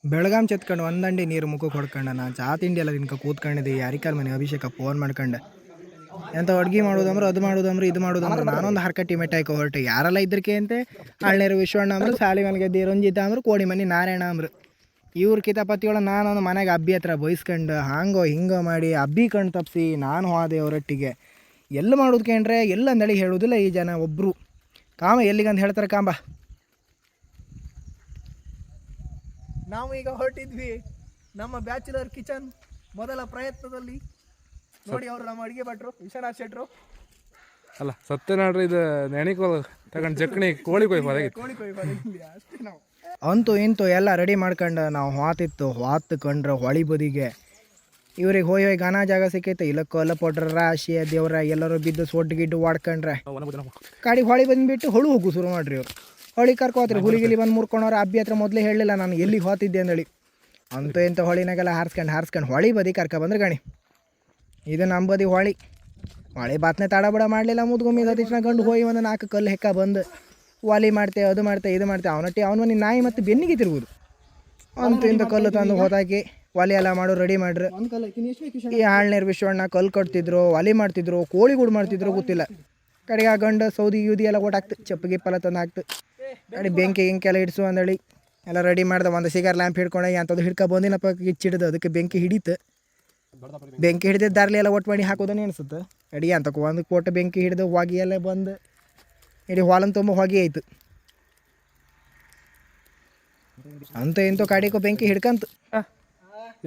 ಬೆಳಗಾಂ ಚೆತ್ಕೊಂಡು ಒಂದಂಡಿ ನೀರು ಮುಖಕ್ಕೆ ಹೊಡ್ಕೊಂಡ ನಾ ಚಾ ತಿಂಡಿ ಎಲ್ಲ ತಿನ್ಕ ಕೂತ್ಕೊಂಡಿದ್ದೆ ಯಾರಿಕಾಲ ಮನೆ ಅಭಿಷೇಕ ಫೋನ್ ಮಾಡ್ಕೊಂಡೆ ಎಂತ ಅಡ್ಗೆ ಮಾಡೋದಂದ್ರೆ ಅದು ಮಾಡೋದಂದ್ರೆ ಇದು ಮಾಡೋದಂದ್ರೆ ನಾನೊಂದು ಹರ್ಕಟ್ಟಿ ಮೆಟ್ಟಾಯ್ಕೊ ಹೊರಟೆ ಯಾರೆಲ್ಲ ಇದ್ರಕ್ಕೆ ಅಂತೆ ಅಳ್ನೇರು ವಿಶ್ವಣ್ಣ ಅಂದ್ರೆ ಸಾಲಿ ಮನೆಗೆ ರಂಜಿತ ಅಂದ್ರೆ ಕೋಡಿ ಮನೆ ನಾರಾಯಣ ಅಂದ್ರೆ ಇವ್ರ ಕಿತಾಪತಿಯೊಳ ನಾನೊಂದು ಮನೆಗೆ ಅಬ್ಬಿ ಹತ್ರ ಬಯಸ್ಕೊಂಡು ಹಾಂಗೋ ಹಿಂಗೋ ಮಾಡಿ ಅಬ್ಬಿ ಕಣ್ಣು ತಪ್ಪಿಸಿ ನಾನು ಹೋದೆ ಅವರೊಟ್ಟಿಗೆ ಎಲ್ಲಿ ಮಾಡೋದು ಕೇಂಡ್ರೆ ಎಲ್ಲ ಅಂದಳಿ ಹೇಳೋದಿಲ್ಲ ಈ ಜನ ಒಬ್ಬರು ಕಾಮ ಎಲ್ಲಿಗಂತ ಹೇಳ್ತಾರೆ ಕಾಂಬ. ನಾವು ಈಗ ಹೊರಟಿದ್ವಿ ನಮ್ಮ ಬ್ಯಾಚುಲರ್ ಕಿಚನ್ ಮೊದಲ ಪ್ರಯತ್ನದಲ್ಲಿ ನೋಡಿ ಅವರು ನಮ್ಮ ಅಡುಗೆ ಭಟ್ರು ವಿಶ್ವನಾಥ್ ಶೆಟ್ರು ಅಲ್ಲ ಸತ್ಯನಾಡ್ರಿ ಇದು ನೆಣಿಕೋಲ್ ತಗೊಂಡು ಜಕ್ಣಿ ಕೋಳಿ ಅಷ್ಟೇ. ನಾವು ಅಂತೂ ಇಂತೂ ಎಲ್ಲ ರೆಡಿ ಮಾಡ್ಕೊಂಡು ನಾವು ಹೊತ್ತು ಕಂಡ್ರೆ ಹೊಳಿ ಬದಿಗೆ ಇವ್ರಿಗೆ ಹೋಯ್ ಗಾನ ಜಾಗ ಸಿಕ್ಕೈತೆ ಇಲ್ಲ ಕೊಲ್ಲ ಪೊಟ್ರ ರಾಶಿ ದೇವ್ರ ಎಲ್ಲರೂ ಬಿದ್ದು ಸೊಡ್ಡು ಗಿಡ್ಡು ವಾಡ್ಕೊಂಡ್ರೆ ಗಾಡಿ ಹೊಳಿ ಬಂದುಬಿಟ್ಟು ಹೊಳು ಹೋಗು ಶುರು ಮಾಡ್ರಿ ಅವ್ರು ಹೊಳಿ ಕರ್ಕೋತ್ರಿ ಹುಲಿಗಿಲಿ ಬಂದು ಮುರ್ಕೊಂಡವ್ರು ಅಬ್ಬಿ ಹತ್ರ ಮೊದಲೇ ಹೇಳಲಿಲ್ಲ ನಾನು ಎಲ್ಲಿಗೆ ಹೋತಿದ್ದೆ ಅಂದೇಳಿ ಅಂತೂ ಇಂಥ ಹೊಳಿನಾಗೆಲ್ಲ ಹಾರಿಸ್ಕೊಂಡು ಹೊಳಿ ಬದಿ ಕರ್ಕೊಬಂದ್ರೆ ಗಣಿ ಇದು ನಮ್ಮ ಬದಿ ಹೊಳಿ ಬಾತ್ನೆ ತಡಬಡ ಮಾಡಲಿಲ್ಲ ಮುದ್ಗೊಮ್ಮಿ ಸತೀಶ್ನ ಗಂಡು ಹೋಗಿ ಒಂದು 4 ಕಲ್ಲು ಹೆಕ್ಕ ಬಂದು ಒಲಿ ಮಾಡ್ತೆ ಅದು ಮಾಡ್ತೆ ಇದು ಮಾಡ್ತೆ ಅವನು ಮನೆ ನಾಯಿ ಮತ್ತು ಬೆನ್ನಿಗೆ ತಿರುಗುದು ಅಂತೂ ಇಂಥ ಕಲ್ಲು ತಂದು ಹೋದಾಕಿ ಒಲೆ ಎಲ್ಲ ಮಾಡೋ ರೆಡಿ ಮಾಡ್ರಿ. ಈ ಆಳ್ನೇರು ವಿಶ್ವಣ್ಣ ಕಲ್ಲು ಕಟ್ತಿದ್ರು ಒಲೆ ಮಾಡ್ತಿದ್ರು ಕೋಳಿಗೂಡು ಮಾಡ್ತಿದ್ರು ಗೊತ್ತಿಲ್ಲ ಕಡೆಗೆ ಆ ಗಂಡು ಸೌದಿ ಯೂದಿ ಎಲ್ಲ ಓಟಾಕ್ತು ಚಪ್ಪಗೆ ಪಲ ತಂದು ಹಾಕ್ತು ಕಡೆ ಬೆಂಕಿ ಎಲ್ಲ ಹಿಡಿಸು ಅಂದೇಳಿ ಎಲ್ಲ ರೆಡಿ ಮಾಡ್ದೆ. ಒಂದು ಸಿಗಾರ್ ಲ್ಯಾಂಪ್ ಹಿಡ್ಕೊಂಡಾಗ ಅಂಥದ್ದು ಹಿಡ್ಕೊ ಬಂದಿನಪ್ಪ ಗಿಚ್ಚಿಡ್ದು ಅದಕ್ಕೆ ಬೆಂಕಿ ಹಿಡಿತು. ಬೆಂಕಿ ಹಿಡಿದಿದ್ದು ದಾರ್ಲಿ ಎಲ್ಲ ಒಟ್ಟು ಮಾಡಿ ಹಾಕೋದನ್ನ ಅನಿಸುತ್ತೆ ಅಡಿಗೆ ಅಂತ ಒಂದು ಕೋಟೆ ಬೆಂಕಿ ಹಿಡಿದು ಹೊಗೆ ಎಲ್ಲ ಬಂದು ಇಡೀ ಹೊಲನ ತುಂಬ ಹೊಗೆ ಆಯ್ತು. ಅಂತ ಇಂತೂ ಕಡಿಕೋ ಬೆಂಕಿ ಹಿಡ್ಕಂತು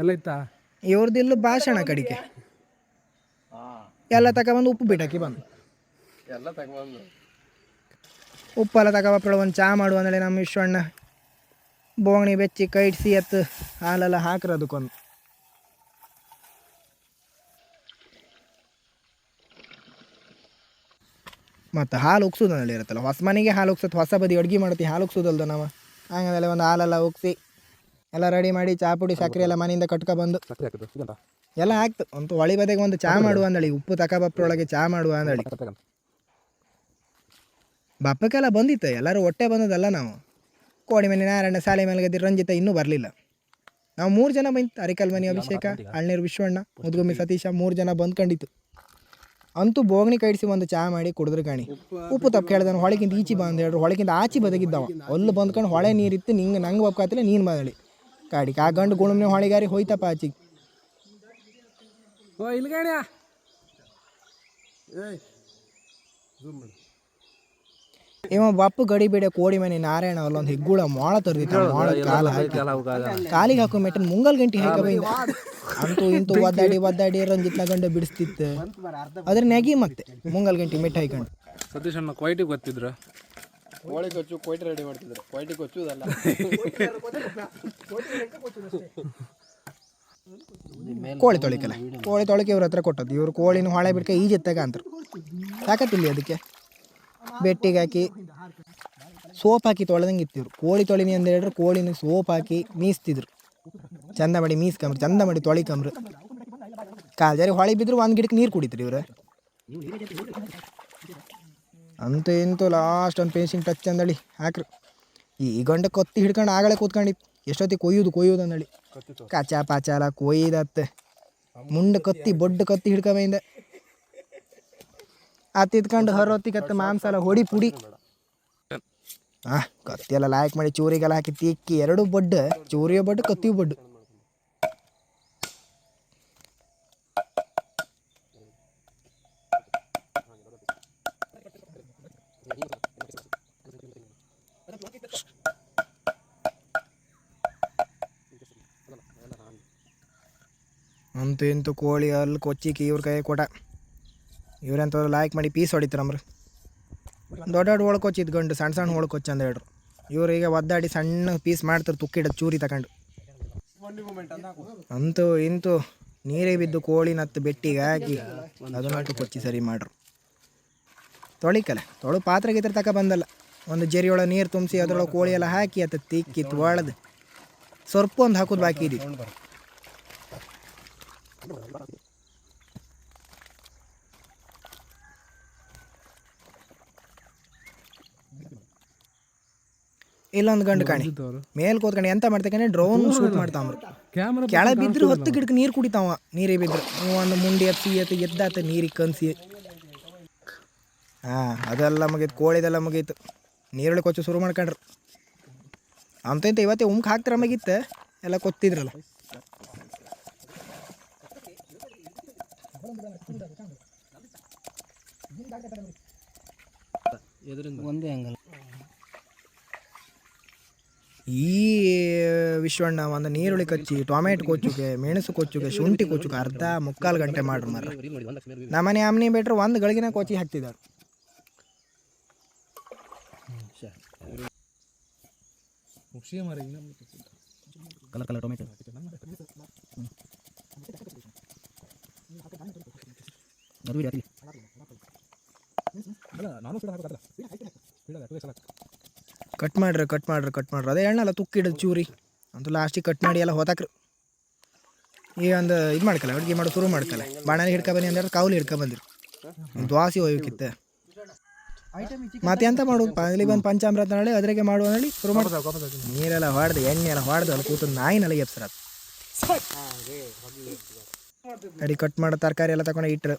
ಎಲ್ಲ ಇತ್ತಾ ಇವ್ರದಿಲ್ಲ ಭಾಷಣ ಕಡಿಕೆ ಎಲ್ಲ ತಗೊಬಂದು ಉಪ್ಪು ಬಿಟ್ಟಾಕಿ ಬಂದು ಉಪ್ಪೆಲ್ಲ ತಗೊಬಪ್ಪಳ ಒಂದು ಚಾ ಮಾಡುವ ಅಂದೇಳಿ ನಮ್ಮ ವಿಶ್ವಣ್ಣ ಬೋಗಣಿ ಬೆಚ್ಚಿ ಕೈ ಇಡ್ಸಿ ಎತ್ತು ಹಾಲೆಲ್ಲ ಹಾಕಿರೋದಕ್ಕೊಂದು ಮತ್ತು ಹಾಲು ಉಗ್ಸೋದಲ್ಲಿ ಇರುತ್ತಲ್ಲ ಹೊಸ ಮನೆಗೆ ಹಾಲು ಉಗ್ಸೋದು ಹೊಸ ಬದಿ ಅಡುಗೆ ಮಾಡ್ತೀವಿ ಹಾಲು ಉಗ್ಸೋದಲ್ದ ನಾವು ಹಂಗಂದ್ರೆ ಒಂದು ಹಾಲೆಲ್ಲ ಉಗ್ಸಿ ಎಲ್ಲ ರೆಡಿ ಮಾಡಿ ಚಾ ಪುಡಿ ಸಕ್ಕರೆ ಎಲ್ಲ ಮನೆಯಿಂದ ಕಟ್ಕೊಬಂದು ಎಲ್ಲ ಆಗ್ತು ಅಂತೂ ಹೊಳಿ ಬದಿಗೆ ಒಂದು ಚಾ ಮಾಡುವ ಅಂದಳಿ ಉಪ್ಪು ತಗೊಬಪ್ಪರೊಳಗೆ ಚಾ ಮಾಡುವ ಅಂದಳಿ ಬಪ್ಪಕ್ಕೆಲ್ಲ ಬಂದಿತ್ತು ಎಲ್ಲರೂ ಹೊಟ್ಟೆ ಬಂದದಲ್ಲ. ನಾವು ಕೋಡಿ ಮನೆ ನಾರಾಯಣ ಶಾಲೆ ಮೇಲೆ ರಂಜಿತ ಇನ್ನೂ ಬರಲಿಲ್ಲ. ನಾವು 3 ಜನ ಬಂತು ಅರಿಕಲ್ ಮನೆ ಅಭಿಷೇಕ ಅಳ್ನೀರು ವಿಶ್ವಣ್ಣ ಮುದ್ಗೊಮ್ಮಿ ಸತೀಶ 3 ಜನ ಬಂದ್ಕೊಂಡಿತ್ತು. ಅಂತೂ ಬೋಗಣಿ ಕೈಡಿಸಿ ಒಂದು ಚಾ ಮಾಡಿ ಕುಡಿದ್ರೆ ಕಾಣಿ ಉಪ್ಪು ತಪ್ಪು ಕೇಳ್ದಾನು ಹೊಳೆಗಿಂತ ಈಚಿ ಬಂದು ಹೇಳ್ರು ಹೊಳೆಗಿಂತ ಆಚಿ ಬದಗಿದ್ದವ ಅಲ್ಲಿ ಬಂದ್ಕೊಂಡು ಹೊಳೆ ನೀರಿತ್ತು ನಂಗೆ ಒಪ್ಕಾತಿಲ್ಲ ನೀನು ಬದಳಿ ಕಾಡಿ ಆ ಗಂಡು ಗುಣಮ್ನೆ ಹೊಳೆಗಾರಿ ಹೋಯ್ತಪ್ಪ ಆಚಿಗೆ ಇವ ಬಪ್ಪು ಗಡಿ ಬೇಡ ಕೋಡಿ ಮನೆ ನಾರಾಯಣ ಅಲ್ಲೊಂದು ಹೆಗ್ಗುಳ ಮೊಳ ತರ್ದಿತ್ತ ಮೊಳ ಕಾಲಿಗೆ ಹಾಕೋ ಮೆಟ್ಟನ್ ಮುಂಗಲ್ ಗಂಟೆ ಹಾಕಬ ಅಂತೂ ಇಂತೂ ಒದ್ದಾಡಿ ರಂಜಿತ್ನ ಗಂಡ ಬಿಡಿಸ್ತಿತ್ತು ಅದ್ರ ನೆಗಿ ಮತ್ತೆ ಮುಂಗಲ್ ಗಂಟೆ ಮೆಟ್ಟ ಹಾಕೊಂಡು ಸತೀಶ್ ಅಣ್ಣ ಕ್ವೈಟಿಗೆ ಗೊತ್ತಿದ್ರು ಕೋಳಿ ಕೊಚ್ಚು ಕೊಯ್ಟಿ ರೆಡಿ ಮಾಡ್ತಿದ್ರು ಕೊಯ್ಟಿ ಕೊಚ್ಚುದಲ್ಲ ಕೋಳಿ ತೊಳಿಕೆ ಇವ್ರ ಹತ್ರ ಕೊಟ್ಟದ್ದು ಇವ್ರು ಕೋಳಿನ ಹೊಳೆ ಬಿಡ್ಕ ಈಜೆತ್ತಾಗ ಅಂತಾರೆ ಸಾಕತ್ತಿಲ್ಲ ಅದಕ್ಕೆ ಬೆಟ್ಟಿಗೆ ಹಾಕಿ ಸೋಪ್ ಹಾಕಿ ತೊಳೆದಂಗೆ ಇತ್ತಿದ್ರು ಕೋಳಿ ತೊಳಿನಿ ಅಂತ ಹೇಳಿದ್ರೆ ಕೋಳಿನ ಸೋಪ್ ಹಾಕಿ ಮೀಸ್ತಿದ್ರು ಚಂದ ಮಾಡಿ ಮೀಸ್ಕಂಬ್ರು ಚಂದ ಮಾಡಿ ತೊಳಿಕಂಬ್ರು ಕಾಲು ಜಾರಿ ಹೊಳೆ ಬಿದ್ರು ಒಂದು ಗಿಡಕ್ಕೆ ನೀರು ಕುಡಿತ್ರಿ ಇವ್ರು. ಅಂತೂ ಇಂತೂ ಲಾಸ್ಟ್ ಒಂದು ಪೇನ್ಸಿಂಗ್ ಟಚ್ ಅಂದಳಿ ಹಾಕ್ರಿ ಈ ಗಂಡ ಕತ್ತಿ ಹಿಡ್ಕೊಂಡು ಆಗಲೇ ಕೂತ್ಕೊಂಡಿತ್ತು ಎಷ್ಟೊತ್ತಿಗೆ ಕೊಯ್ಯೋದು ಅಂದಳಿ ಕಾಚಾ ಪಾಚಾಲ ಕೊಯ್ದತ್ತೆ ಮುಂಡೆ ಕತ್ತಿ ಬೊಡ್ಡ ಕತ್ತಿ ಹಿಡ್ಕೊಂಬಂದ ತಿದ್ಕೊಂಡು ಹೊರೊತ್ತಿಗತ್ತೆ ಮಾಂಸಲ ಹೊಡಿ ಪುಡಿ ಕತ್ತಿ ಎಲ್ಲ ಲಾಯಕ್ ಮಾಡಿ ಚೂರಿಗೆಲ್ಲ ಹಾಕಿ ತಿಕ್ಕಿ 2 ಬಡ್ಡು ಚೂರಿಯೋ ಬಡ್ಡು ಕತ್ತಿಯೋ ಬಡ್ಡು ಅಂತೂ ಇಂತೂ ಕೋಳಿ ಅಲ್ಲಿ ಕೊಚ್ಚಿಕ್ಕೆ ಇವ್ರ ಕೈ ಕೊಟ ಇವ್ರಂಥವ್ರು ಲಾಯ್ಕ್ ಮಾಡಿ ಪೀಸ್ ಹೊಡಿತಾರಮ್ರಿ ದೊಡ್ಡ ಒಳ್ಕೊಚ್ಚಿದ್ ಗಂಡು ಸಣ್ಣ ಒಳ್ಕೊಚ್ಚ ಅಂದ ಹೇಳ್ರು ಇವ್ರು ಈಗ ಒದ್ದಾಡಿ ಸಣ್ಣ ಪೀಸ್ ಮಾಡ್ತಾರೆ ತುಕ್ಕಿಡ ಚೂರಿ ತಗೊಂಡು. ಅಂತೂ ಇಂತೂ ನೀರೇ ಬಿದ್ದು ಕೋಳಿನತ್ತು ಬೆಟ್ಟಿಗೆ ಹಾಕಿ ಅದನ್ನಟ್ಟು ಕೊಚ್ಚಿ ಸರಿ ಮಾಡ್ರು ತೊಳು ಪಾತ್ರೆ ಗೀತ್ರ ತಕ ಬಂದಲ್ಲ ಒಂದು ಜರಿಯೊಳಗೆ ನೀರು ತುಂಬಿಸಿ ಅದರೊಳಗೆ ಕೋಳಿ ಎಲ್ಲ ಹಾಕಿ ಅತ್ತ ತಿಕ್ಕಿ ತೊಳೆದು ಸ್ವಲ್ಪ ಒಂದು ಹಾಕೋದು ಬಾಕಿ ಇದೆ. ಇಲ್ಲೊಂದು ಗಂಡು ಕಾಣಿ ಅವರು ಮೇಲ್ ಕೂತ್ಕೊಂಡು ಎಂತ ಮಾಡ್ತೇನೆ ಡ್ರೋನ್ ಶೂಟ್ ಮಾಡ್ತಾವ್ರು. ಕ್ಯಾಮ್ರಾ ಕೆಳ ಬಿದ್ರು ಹೊತ್ತು ಗಿಡಕ್ಕೆ ನೀರು ಕುಡಿತಾವ. ನೀರಿಗೆ ಬಿದ್ರು ಒಂದು ಮುಂಡಿ ಎದ್ದಾತ ನೀರಿಗೆ ಕನ್ಸಿ. ಹಾಂ ಅದೆಲ್ಲ ಮುಗೀತು, ಕೋಳಿದೆಲ್ಲ ಮುಗೀತು. ನೀರುಳ್ಳಿ ಕೊಚ್ಚು ಶುರು ಮಾಡ್ಕೊಂಡ್ರು. ಅಂತ ಇಂತ ಇವತ್ತೇ ಉಮ್ಕ್ ಹಾಕ್ತಾರ ಮಗಿತ್ತು ಎಲ್ಲ ಕೊತ್ತಿದ್ರಲ್ಲ. ಒಂದೇ ಅಂಗಲ್ ಈ ವಿಶ್ವಣ್ಣ ಒಂದು ನೀರುಳ್ಳಿ ಕಚ್ಚಿ ಟೊಮೆಟೊ ಕೊಚ್ಚುಗೆ, ಮೆಣಸು ಕೊಚ್ಚುಗೆ, ಶುಂಠಿ ಕೊಚ್ಚುಗೆ ಅರ್ಧ ಮುಕ್ಕಾಲು ಗಂಟೆ ಮಾಡ್ರಿ ಮರ. ನಮ್ಮನೆ ಅಮ್ಮನಿ ಬಿಟ್ರೆ ಒಂದು ಗಳಿಗಿನ ಕೊಚ್ಚಿ ಹಾಕ್ತಿದ್ದಾರೆ. ಕಲರ್ ಕಲರ್ ಟೊಮೆಟೊ ಕಟ್ ಮಾಡ್ರಿ ಅದೇ ಎಣ್ಣೆಲ್ಲ ತುಕ್ಕಿಡೋದು ಚೂರಿ ಅಂತೂ ಲಾಸ್ಟಿಗೆ ಕಟ್ ಮಾಡಿ ಎಲ್ಲ ಹೋತಾಕ್ರಿ. ಈಗ ಒಂದು ಇದು ಮಾಡ್ಕಲ್ಲ ಅಡುಗೆ ಮಾಡೋ ಶುರು ಮಾಡ್ಕಲ್ಲ. ಬಾಣಲಿ ಹಿಡ್ಕೊ ಬನ್ನಿ ಅಂದ್ರೆ ಕಾವಲಿ ಹಿಡ್ಕೊ ಬಂದಿರಿ. ದ್ವಾಸಿ ಹೋಯ್ಕಿತ್ತ ಮತ್ತೆ ಎಂತ ಮಾಡೋದು ಇಲ್ಲಿ ಬಂದು ಪಂಚಾಮೃತ ನಳಿ ಅದ್ರಾಗೆ ಮಾಡುವ ನಳಿ ಶುರು ಮಾಡಿ ನೀರೆಲ್ಲ ಹೊಡೆದು ಎಣ್ಣೆ ಎಲ್ಲ ಹೊಡೆದು ಅಲ್ಲಿ ಕೂತು ನಾಯಿನೆಲ್ಲ ಎಪ್ಸರ. ಅಡಿ ಕಟ್ ಮಾಡೋ ತರಕಾರಿ ಎಲ್ಲ ತಗೊಂಡು ಇಟ್ರು.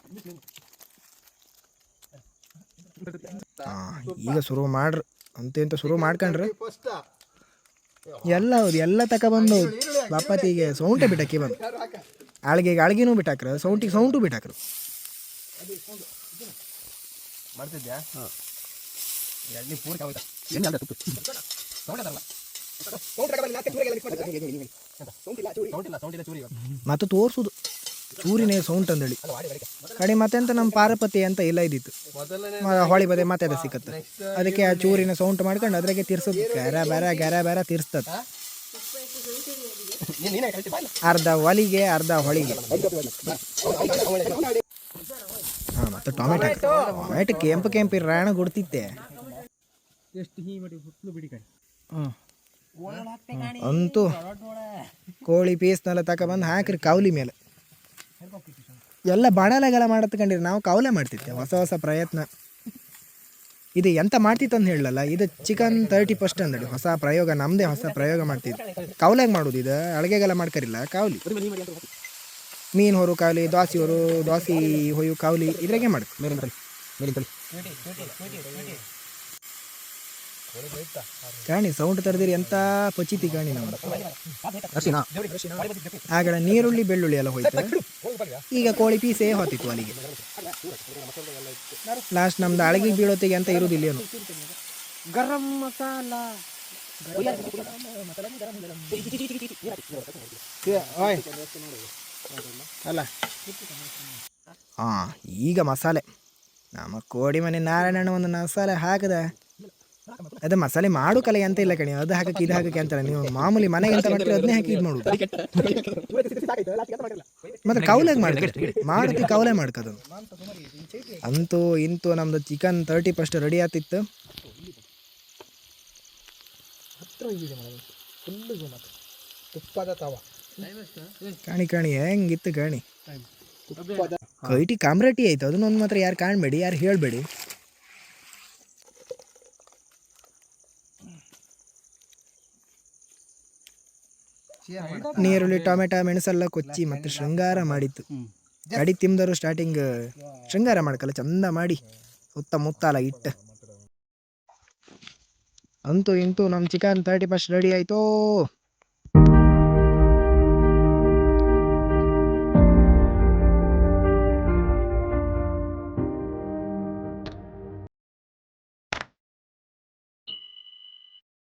ಈಗ ಶುರು ಮಾಡ್ರಿ ಅಂತ ಶುರು ಮಾಡ್ಕೊಂಡ್ರಿ. ಎಲ್ಲ ಹೌದು ಎಲ್ಲ ತಗೊಬಂದು ಬಾಪತಿಗೆ ಸೌಂಟೆ ಬಿಟ್ಟಾಕಿ ಬಂದು ಆಳ್ಗಿನೂ ಬಿಟ್ಟಾಕ್ರ, ಸೌಂಟು ಬಿಟ್ಟಾಕ್ರು. ಮಾಡ್ತಿದ್ಯಾ ಮತ್ತೆ ತೋರ್ಸುದು ಚೂರಿನೇ ಸೌಂಟ್ ಅಂದೇಳಿ ಕಡೆ ಮತ್ತೆಂತ ನಮ್ಮ ಪಾರಪತಿ ಅಂತ ಇಲ್ಲ ಇದ್ದಿತ್ತು. ಹೊಳಿ ಬದೆ ಮತ್ತೆ ಅದು ಸಿಕ್ಕತ್ತೆ. ಅದಕ್ಕೆ ಆ ಚೂರಿನ ಸೌಂಟ್ ಮಾಡ್ಕೊಂಡು ಅದ್ರಾಗೆ ತೀರ್ಸೋದು. ಗ್ಯಾರ ಬೇರೆ ತೀರ್ಸ್ತದ. ಅರ್ಧ ಒಲಿಗೆ ಅರ್ಧ ಹೊಳಿಗೆ. ಹಾಂ ಮತ್ತೆ ಟೊಮೆಟೊ ಕೆಂಪು ರಾಣ ಗುಡ್ತಿತ್ತೆ. ಅಂತೂ ಕೋಳಿ ಪೀಸ್ನೆಲ್ಲ ತಗೊಬಂದು ಹಾಕ್ರಿ ಕಾವಲಿ ಮೇಲೆ. ಎಲ್ಲ ಬಾಣಲೆಗೆಲ್ಲ ಮಾಡತ್ಕೊಂಡಿರಿ. ನಾವು ಕಾವಲೆ ಮಾಡ್ತಿದ್ದೆ. ಹೊಸ ಪ್ರಯತ್ನ ಇದು ಎಂತ ಮಾಡ್ತಿತ್ತು ಅಂತ ಹೇಳಲ್ಲ. ಇದು ಚಿಕನ್ 30% ಅಂದಡಿ ಹೊಸ ಪ್ರಯೋಗ, ನಮ್ಮದೇ ಹೊಸ ಪ್ರಯೋಗ ಮಾಡ್ತಿದ್ದೆ. ಕಾವಲೆಗೆ ಮಾಡೋದು ಇದು, ಅಡುಗೆಗೆಲ್ಲ ಮಾಡ್ಕರಿಲ್ಲ. ಕಾವಲಿ ಮೀನು ಹೊರು ಕಾವಲಿ, ದ್ವಾಸಿ ಹೊಯ್ಯು ಕಾವಲಿ ಇದ್ರಾಗೆ ಮಾಡಿ ಕಾಣಿ ಸೌಂಡ್ ತರದಿರಿ ಎಂತ ಪಚಿತಿ ಕಾಣಿ. ನಮ್ದು ಆಗ ನೀರುಳ್ಳಿ ಬೆಳ್ಳುಳ್ಳಿ ಎಲ್ಲ ಹೋಯ್ತು. ಈಗ ಕೋಳಿ ಪೀಸೇ ಹೊತ್ತಿತ್ತು ಅಲ್ಲಿಗೆ. ಲಾಸ್ಟ್ ನಮ್ದು ಅಳಗಿಗೆ ಬೀಳೋತ್ತಿಗೆ ಅಂತ ಇರುವುದಿಲ್ಲ ಏನು. ಗರಂ ಮಸಾಲ ಅಲ್ಲ ಹಾಂ ಈಗ ಮಸಾಲೆ ನಮ್ಮ ಕೋಡಿ ಮನೆ ನಾರಾಯಣಣ್ಣ ಒಂದು ಮಸಾಲೆ ಹಾಕದ. ಅದು ಮಸಾಲೆ ಮಾಡು ಕಲೆ ಅಂತ ಇಲ್ಲ ಕಣಿ. ಅದು ಹಾಕಕ್ಕೆ ಇದು ಹಾಕಕ್ಕೆ ಅಂತಾರೆ. ನೀವು ಮಾಮೂಲಿ ಮನೆಗೆ ಅಂತ ಮಾಡ್ತೀರಿ ಅದನ್ನೇ ಹಾಕಿ ಇದು ಮಾಡೋದು. ಮತ್ತೆ ಕೌಲೆಗೆ ಮಾಡ್ತೀವಿ ಕೌಲೆ ಮಾಡ್ಕೋದು. ಅಂತೂ ಇಂತೂ ನಮ್ದು ಚಿಕನ್ 30% ರೆಡಿ ಆತಿತ್ತು. ಕಾಣಿ ಹೆಂಗಿತ್ತು ಕಾಣಿ. ಕೈಟಿ ಕಾಮ್ರಟಿ ಆಯ್ತು. ಅದನ್ನೊಂದು ಮಾತ್ರ ಯಾರು ಕಾಣಬೇಡಿ, ಯಾರು ಹೇಳಬೇಡಿ. ನೀರುಳ್ಳಿ ಟೊಮೆಟೊ ಮೆಣಸೆಲ್ಲ ಕೊಚ್ಚಿ ಮತ್ತೆ ಶೃಂಗಾರ ಮಾಡಿತ್ತು. ಗಾಡಿ ತಿಂದರು ಸ್ಟಾರ್ಟಿಂಗ್ ಶೃಂಗಾರ ಮಾಡ್ಕಲ್ಲ ಚಂದ ಮಾಡಿ ಸುತ್ತಮುತ್ತಲ ಇಟ್ಟು. ಅಂತೂ ಇಂತೂ ನಮ್ಮ ಚಿಕನ್ 30% ರೆಡಿ ಆಯಿತು.